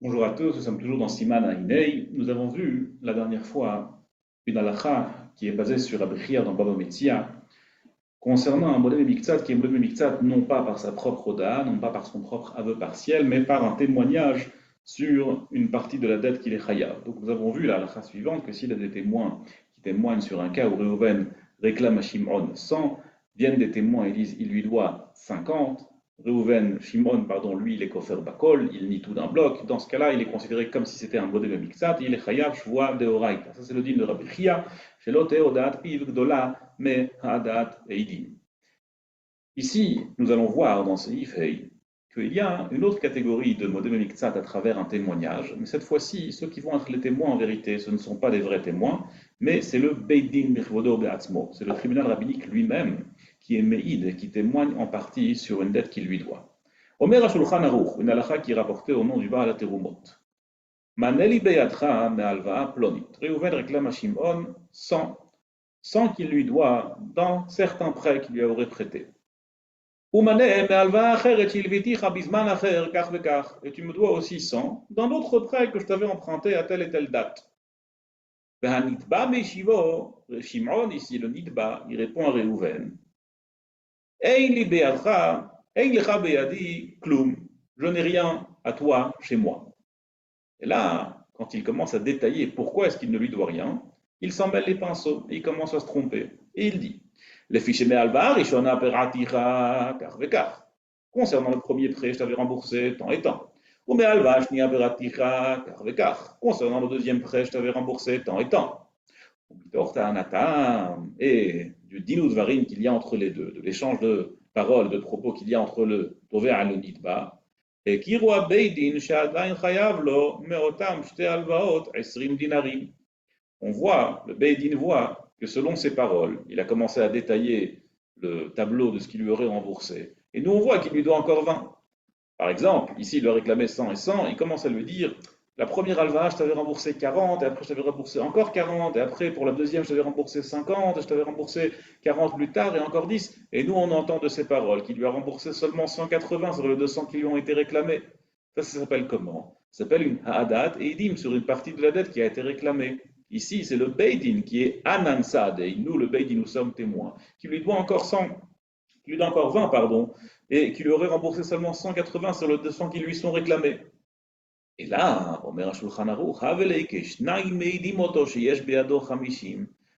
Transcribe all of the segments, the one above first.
Bonjour à tous, nous sommes toujours dans Siman Ainei. Nous avons vu la dernière fois une halakha qui est basée sur Abichir dans Baba Metzia concernant un modèle Miktsat qui est modèle Miktsat non pas par sa propre oda, non pas par son propre aveu partiel, mais par un témoignage sur une partie de la dette qu'il est chayav. Donc nous avons vu la halakha suivante que s'il y a des témoins qui témoignent sur un cas où Reuven réclame à Shimon 100, viennent des témoins et disent il lui doit 50. Reuven, Shimon, pardon, lui, il est kofer bakol, il nie tout d'un bloc. Dans ce cas-là, il est considéré comme si c'était un modèle Miktsat, il est chayav shvoa de oraita. Ça, c'est le din de Rabbi Chia, shelo teodat piv gdola me haadat eidim. Ici, nous allons voir dans ce Ifhei qu'il y a une autre catégorie de modèles Miktsat à travers un témoignage, mais cette fois-ci, ceux qui vont être les témoins en vérité, ce ne sont pas des vrais témoins, mais c'est le Beidin Birvodo Beatzmo, c'est le tribunal rabbinique lui-même qui est Meïd, qui témoigne en partie sur une dette qu'il lui doit. Omer HaShulchan Aruch, une halakha qui est rapportée au nom du Baal HaTerumot. Maneli Beyatra Me'alva Plonit. Réhouven réclame à Shimon 100 qu'il lui doit dans certains prêts qu'il lui aurait prêtés. Et tu me dois aussi 100 dans d'autres prêts que je t'avais emprunté à telle et telle date. Shimon, ici le Nidba, il répond à Réhouven. Je n'ai rien à toi chez moi. Et là, quand il commence à détailler pourquoi est-ce qu'il ne lui doit rien, il s'en mêle les pinceaux et il commence à se tromper. Et il dit les fichiers Me'alvar, Ishona Peratira, car vekar. Concernant le premier prêt, je t'avais remboursé tant et tant. Ou Me'alva, Shnia Peratira, car vekar. Concernant le deuxième prêt, je t'avais remboursé tant et tant. Et du dinudvarim qu'il y a entre les deux, de l'échange de paroles, de propos qu'il y a entre le Dover et le Nidba, et Kirwa Beidin Shadain Chayavlo Meotam Shte Alvaot Esrim Dinarim. On voit, le Beidin voit que selon ses paroles, il a commencé à détailler le tableau de ce qu'il lui aurait remboursé. Et nous, on voit qu'il lui doit encore 20. Par exemple, ici, il lui réclamait 100 et 100, il commence à lui dire la première alva, je t'avais remboursé 40, et après je t'avais remboursé encore 40, et après pour la deuxième, je t'avais remboursé 50, et je t'avais remboursé 40 plus tard, et encore 10. Et nous, on entend de ces paroles qu'il lui a remboursé seulement 180 sur les 200 qui lui ont été réclamés. Ça s'appelle comment? Ça s'appelle une ha'adat et idim sur une partie de la dette qui a été réclamée. Ici, c'est le Beidin qui est Anansad, et nous, le Beidin, nous sommes témoins, qui lui doit encore 100, qui lui doit encore 20, pardon, et qui lui aurait remboursé seulement 180 sur les 200 qui lui sont réclamés. Et là, Omer HaShulchan Aruch,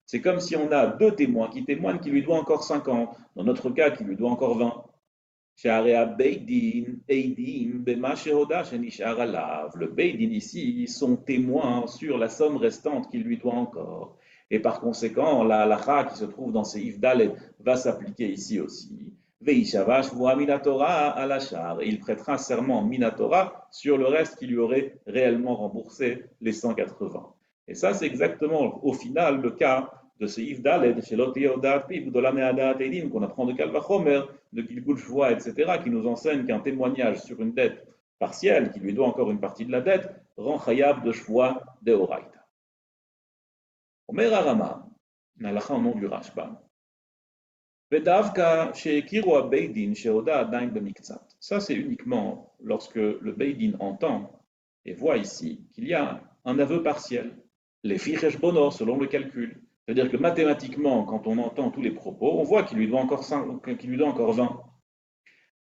c'est comme si on a deux témoins qui témoignent qu'il lui doit encore 50, dans notre cas, qu'il lui doit encore 20. Le Beidin ici sont témoins sur la somme restante qu'il lui doit encore. Et par conséquent, la halakha qui se trouve dans ces Ifdaled va s'appliquer ici aussi. Veishavash voa minatora à l'achar. Et il prêtera serment minatora sur le reste qui lui aurait réellement remboursé les 180. Et ça, c'est exactement au final le cas de ce Ifdaled, chez l'Otiodat, Pib, de l'Ameadat Edim, qu'on apprend de Kalvachomer, de Gilgul Shvoa, etc., qui nous enseigne qu'un témoignage sur une dette partielle, qui lui doit encore une partie de la dette, rend Chayab de Shvoa de Oraita. Omer Arama, Nalacha au nom du Rashba. Vedavka shekiru beidin sheoda adain bemiktsat. Ça, c'est uniquement lorsque le beidin entend et voit ici qu'il y a un aveu partiel. Les fichesh bono, selon le calcul. C'est-à-dire que mathématiquement, quand on entend tous les propos, on voit qu'il lui doit encore 20.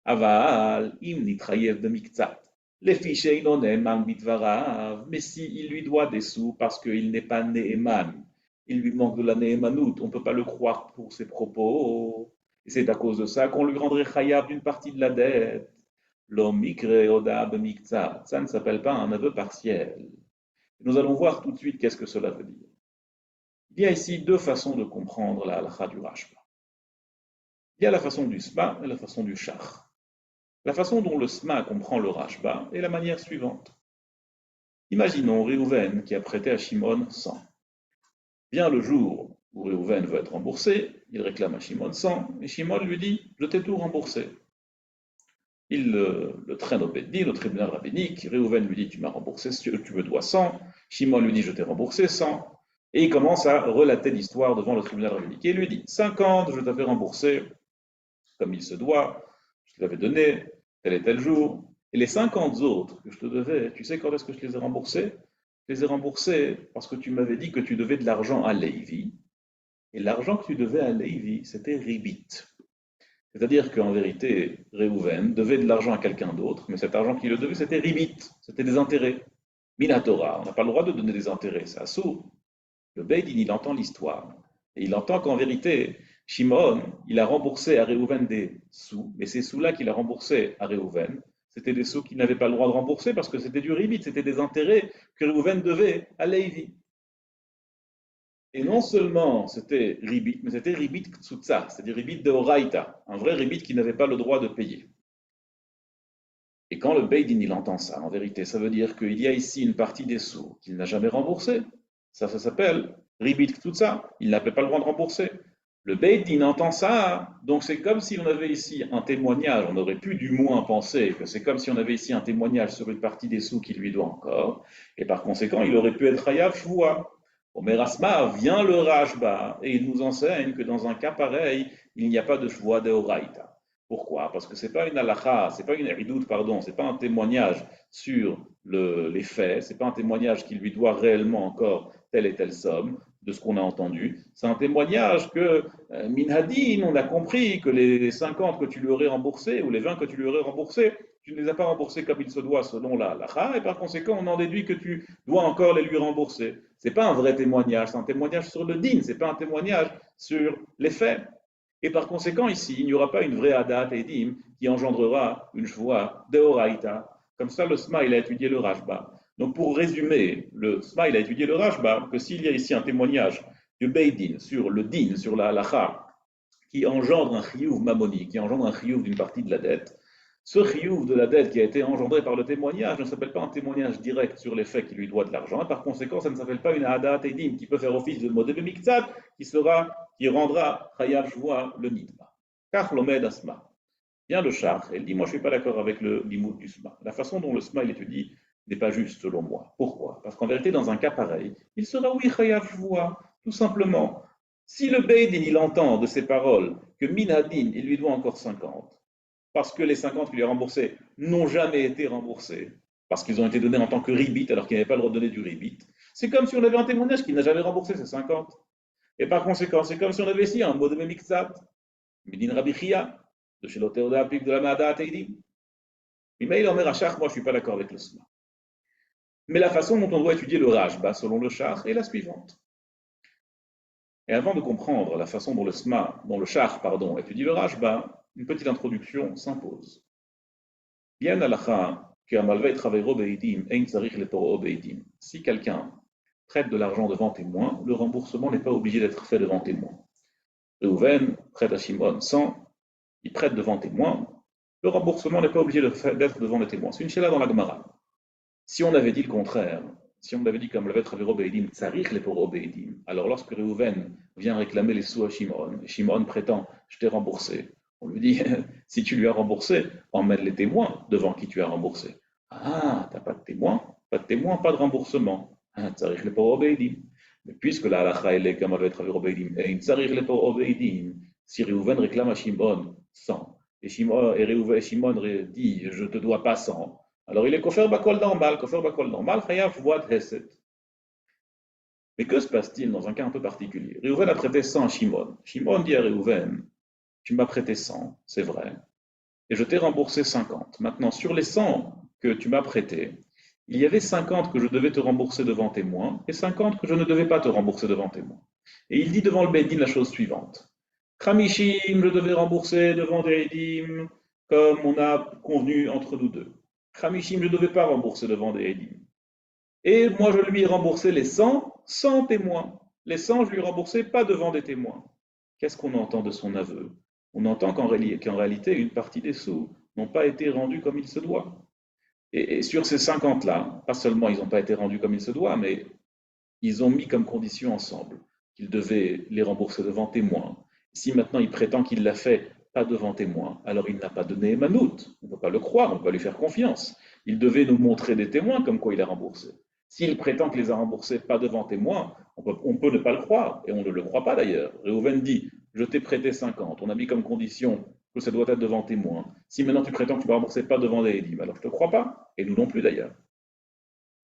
Aval, im nitrayev bemiktsat. Les fichesh inonem bitvarav. Mais s'il lui doit des sous parce qu'il n'est pas ne'eman, il lui manque de la néhémanout, on ne peut pas le croire pour ses propos. Et c'est à cause de ça qu'on lui rendrait khayab d'une partie de la dette. L'omikre odab mikza, ça ne s'appelle pas un aveu partiel. Nous allons voir tout de suite qu'est-ce que cela veut dire. Il y a ici deux façons de comprendre la halakha du Rashba. Il y a la façon du Sma et la façon du Shach. La façon dont le Sma comprend le Rashba est la manière suivante. Imaginons Réhouven qui a prêté à Shimon 100. Vient le jour où Réhouven veut être remboursé, il réclame à Shimon 100, et Shimon lui dit « Je t'ai tout remboursé ». Il le traîne au Beddin, au tribunal rabbinique. Réhouven lui dit « Tu m'as remboursé, tu me dois 100 ». Shimon lui dit « Je t'ai remboursé 100 ». Et il commence à relater l'histoire devant le tribunal rabbinique. Et il lui dit « 50, je t'avais remboursé comme il se doit, je te l'avais donné tel et tel jour. Et les 50 autres que je te devais, tu sais quand est-ce que je les ai remboursés? Je les ai remboursés parce que tu m'avais dit que tu devais de l'argent à Lévi. Et l'argent que tu devais à Lévi, c'était Ribit. C'est-à-dire qu'en vérité, Réhouven devait de l'argent à quelqu'un d'autre, mais cet argent qu'il le devait, c'était Ribit, c'était des intérêts. Minatora, on n'a pas le droit de donner des intérêts, c'est assourd. Le Beidin, il entend l'histoire. Et il entend qu'en vérité, Shimon, il a remboursé à Réhouven des sous, mais ces sous-là qu'il a remboursés à Réhouven, c'était des sous qu'il n'avait pas le droit de rembourser parce que c'était du ribit, c'était des intérêts que Réhouven devait à Lévi. Et non seulement c'était ribit, mais c'était ribit ktsutsa, c'est-à-dire ribit de Horaïta, un vrai ribit qui n'avait pas le droit de payer. Et quand le Beidin il entend ça, en vérité, ça veut dire qu'il y a ici une partie des sous qu'il n'a jamais remboursé. Ça s'appelle ribit ktsutsa, il n'avait pas le droit de rembourser. Le Beidin entend ça, donc c'est comme si on avait ici un témoignage, on aurait pu du moins penser que c'est comme si on avait ici un témoignage sur une partie des sous qui lui doit encore, et par conséquent, il aurait pu être Hayav Shvoua. Omer Asma vient le Rashba, et il nous enseigne que dans un cas pareil, il n'y a pas de Shvoua de Horaïta. Pourquoi? Parce que c'est pas une halakha, c'est pas une ridoute, pardon, c'est pas un témoignage sur les faits, c'est pas un témoignage qui lui doit réellement encore telle et telle somme de ce qu'on a entendu. C'est un témoignage que Minhadin, on a compris que les 50 que tu lui aurais remboursés ou les 20 que tu lui aurais remboursés, tu ne les as pas remboursés comme il se doit selon la halakha, et par conséquent, on en déduit que tu dois encore les lui rembourser. C'est pas un vrai témoignage, c'est un témoignage sur le din, c'est pas un témoignage sur les faits. Et par conséquent, ici, il n'y aura pas une vraie Adat Edim qui engendrera une joie de Horaïta. Comme ça, le Sma, il a étudié le Rashba. Donc, pour résumer, le Sma, il a étudié le Rashba, que s'il y a ici un témoignage du Beidin sur le din, sur la halacha, qui engendre un chiyuv mamoni, qui engendre un chiyuv d'une partie de la dette, ce chiyuv de la dette qui a été engendré par le témoignage ne s'appelle pas un témoignage direct sur les faits qui lui doit de l'argent, et par conséquent, ça ne s'appelle pas une Adat Edim qui peut faire office de modèle miktzat, qui rendra Chayav Shvoa le Nidma. Car l'Omed Asma. Bien le char, elle dit, moi je ne suis pas d'accord avec le limoud du Sma. La façon dont le Sma il étudie n'est pas juste selon moi. Pourquoi? Parce qu'en vérité, dans un cas pareil, il sera oui Chayav Shvoa, tout simplement. Si le Beidin il entend de ses paroles que Minadin il lui doit encore 50, parce que les 50 qu'il lui a remboursés n'ont jamais été remboursés, parce qu'ils ont été donnés en tant que ribit alors qu'il n'avait pas le droit de donner du ribit, c'est comme si on avait un témoignage qui n'a jamais remboursé ces 50. Et par conséquent, c'est comme si on avait ici un mot de Memikzat, Midin Rabichia, de chez l'Otéoda, de la Mahada Teidim. Mais il en est Rachach, moi je ne suis pas d'accord avec le Sma. Mais la façon dont on doit étudier le Rashba selon le Char est la suivante. Et avant de comprendre la façon dont le Char, pardon, étudie le Rashba, une petite introduction s'impose. Bien alacha que amalvei travero beidim ein tzarich leporo beidim. Si quelqu'un prête de l'argent devant témoin, le remboursement n'est pas obligé d'être fait devant témoin. Reuven prête à Shimon 100, il prête devant témoin, le remboursement n'est pas obligé d'être devant les témoins. C'est une chéla dans la Gemara. Si on avait dit le contraire, si on avait dit comme l'avait Travero Beidim, Tsarich les Poro Beidim, alors lorsque Reuven vient réclamer les sous à Shimon, et Shimon prétend, je t'ai remboursé, on lui dit, si tu lui as remboursé, emmène les témoins devant qui tu as remboursé. Ah, t'as pas de témoins, pas de remboursement. Tsarich les Poro Beidim. Mais puisque la halakha elle est comme avait Travero Beidim, et Tsarich les Poro Beidim, si Reuven réclame à Shimon 100, et Shimon dit, je te dois pas 100, alors il est kofer bakol normal, chayav voad hesed. Mais que se passe-t-il dans un cas un peu particulier? Réhouven a prêté 100 à Shimon. Shimon dit à Réhouven, tu m'as prêté 100, c'est vrai, et je t'ai remboursé 50. Maintenant, sur les 100 que tu m'as prêtés, il y avait 50 que je devais te rembourser devant témoin, et 50 que je ne devais pas te rembourser devant témoin. Et il dit devant le Beddin la chose suivante. Khamishim, je devais rembourser devant des Edim, comme on a convenu entre nous deux. Khamishim, je ne devais pas rembourser devant des Edim. Et moi, je lui ai remboursé les 100 sans témoin. Les 100, je lui ai remboursé pas devant des témoins. Qu'est-ce qu'on entend de son aveu? On entend qu'en réalité, une partie des sous n'ont pas été rendus comme il se doit. Et sur ces 50-là, pas seulement ils n'ont pas été rendus comme il se doit, mais ils ont mis comme condition ensemble qu'il devait les rembourser devant témoin. Si maintenant il prétend qu'il l'a fait pas devant témoin, alors il n'a pas donné Manout. On ne peut pas le croire, on ne peut pas lui faire confiance. Il devait nous montrer des témoins comme quoi il a remboursé. S'il prétend qu'il les a remboursés pas devant témoin, on peut ne pas le croire, et on ne le croit pas d'ailleurs. Réhouven dit, je t'ai prêté 50, on a mis comme condition que ça doit être devant témoin. Si maintenant tu prétends que tu ne vas rembourser pas devant des édim, alors je ne te crois pas, et nous non plus d'ailleurs.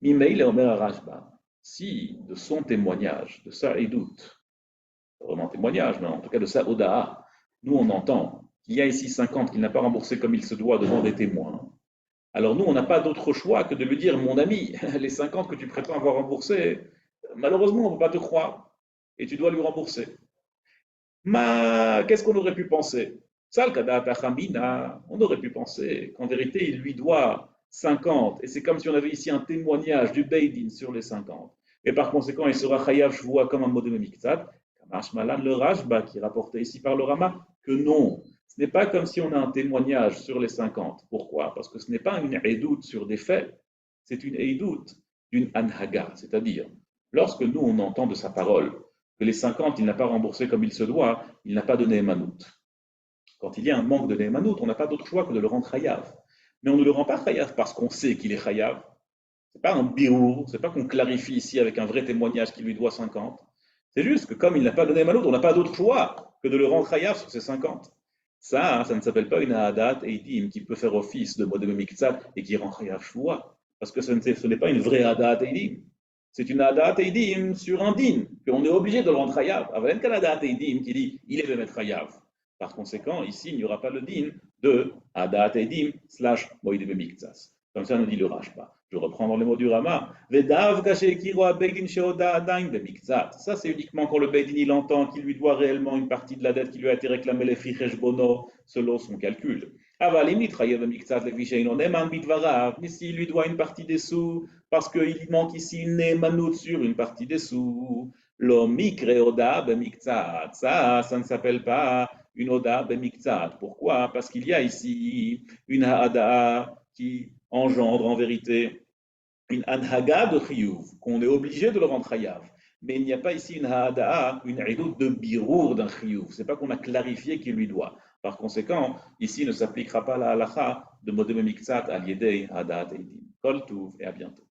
Mimeil et Omer Rajba, si de son témoignage, de ça et doute, vraiment témoignage, mais en tout cas de sa Odaa, nous on entend qu'il y a ici 50 qu'il n'a pas remboursé comme il se doit devant des témoins. Alors nous, on n'a pas d'autre choix que de lui dire, mon ami, les 50 que tu prétends avoir remboursés, malheureusement, on ne peut pas te croire, et tu dois lui rembourser. Mais qu'est-ce qu'on aurait pu penser? On aurait pu penser qu'en vérité, il lui doit 50, et c'est comme si on avait ici un témoignage du Beidin sur les 50. Et par conséquent, il sera chayav shvoua comme un modem miktzat, Malan le Rajba qui est rapporté ici par le Rama, que non, ce n'est pas comme si on a un témoignage sur les 50. Pourquoi? Parce que ce n'est pas une édoute sur des faits, c'est une édoute d'une anhaga, c'est-à-dire, lorsque nous on entend de sa parole que les 50 il n'a pas remboursé comme il se doit, il n'a pas donné Emanout. Quand il y a un manque de Emanout, on n'a pas d'autre choix que de le rendre chayav. Mais on ne le rend pas chayav parce qu'on sait qu'il est chayav. Ce n'est pas un birour, ce n'est pas qu'on clarifie ici avec un vrai témoignage qui lui doit 50. C'est juste que comme il n'a pas donné Maloud, on n'a pas d'autre choix que de le rendre chayav sur ses 50. Ça ne s'appelle pas une Haadat Eidim qui peut faire office de Modem Miktzat et qui rend chayav Shvoua. Parce que ce n'est pas une vraie Haadat Eidim. C'est une Haadat Eidim sur un din, qu'on est obligé de le rendre chayav. Avec un Haadat Eidim qui dit il est de mettre chayav. Par conséquent, ici, il n'y aura pas le din de Haadat Eidim / Modem Miktzat. Comme ça, nous dit le Rashba. Je reprends dans les mots du Rama. Ça, c'est uniquement quand le Beidin il entend qu'il lui doit réellement une partie de la dette qui lui a été réclamée les fichesh bono selon son calcul. Mais s'il lui doit une partie des sous, parce qu'il manque ici une némanout sur une partie des sous, ça ne s'appelle pas une oda bemiktzat. Pourquoi? Parce qu'il y a ici une haada qui engendre en vérité une anhaga de chiyuv, qu'on est obligé de le rendre chayav. Mais il n'y a pas ici une haada, une idout de birour d'un chiyuv. Ce n'est pas qu'on a clarifié qu'il lui doit. Par conséquent, ici ne s'appliquera pas la halacha de modem miktzat al yedei hadat eidim. Kol tuv et à bientôt.